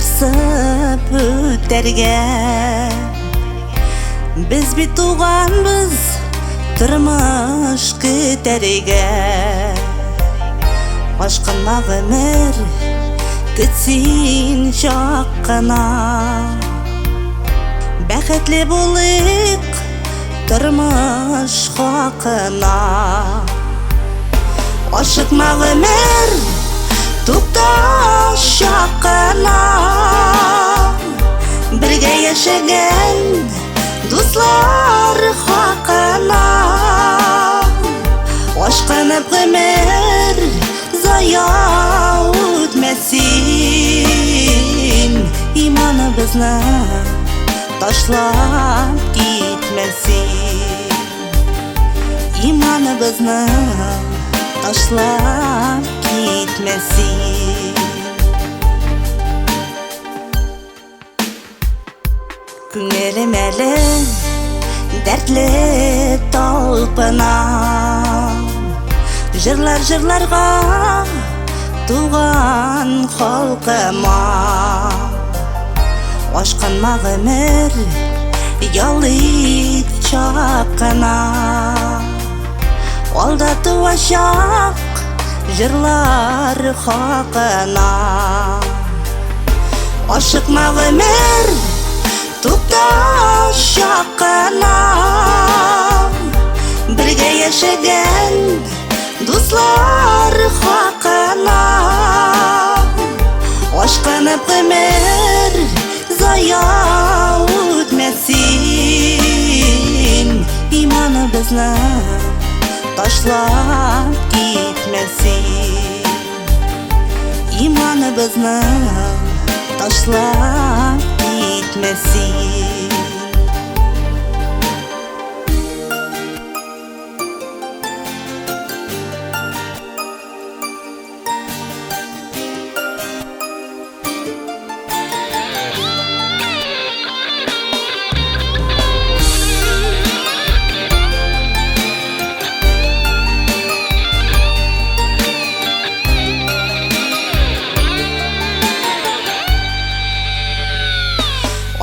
жарсып өтерге. Biz bir туғанбыз тұрмыш күтерге. Башқына ғымыр күтсін шаққына. Бәхетлі болық тұрмыш хақына. Ашықма ғымыр тұқта шаққына. Бірге яшеген достар хақына. Ашқанып ғымыр зая өтмесін. İmanımızı taşlap gitmesin. İmanımızı taşlap gitmesin. Күңелім әлі дәртлі талпына. Жырларға туған халқыма. Ашқанма ғымыр ялик чақына. Алдату ашақ жырлар хақына. Ашықма ғымыр тұқта шақына. Бірге яшеген достар хақына. Ашқанып ғымыр зая өтмесін. İmanımızı taşlap gitmesin. İmanımızı taşlap gitmesin.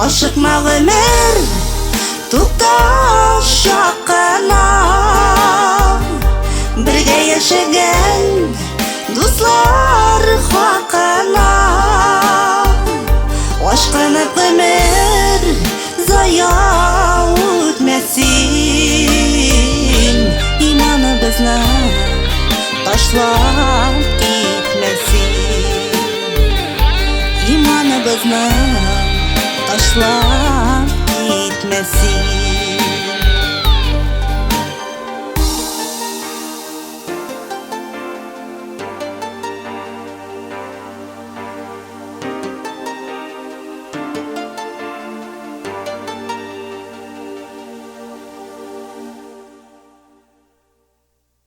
Ашықма ғымыр тұқта шақына. Бірге яшеген достар хақына. Ашқанып ғымыр зая өтмесін. İmanımızı taşlap gitmesin. İmanımızı taşlap gitmesin.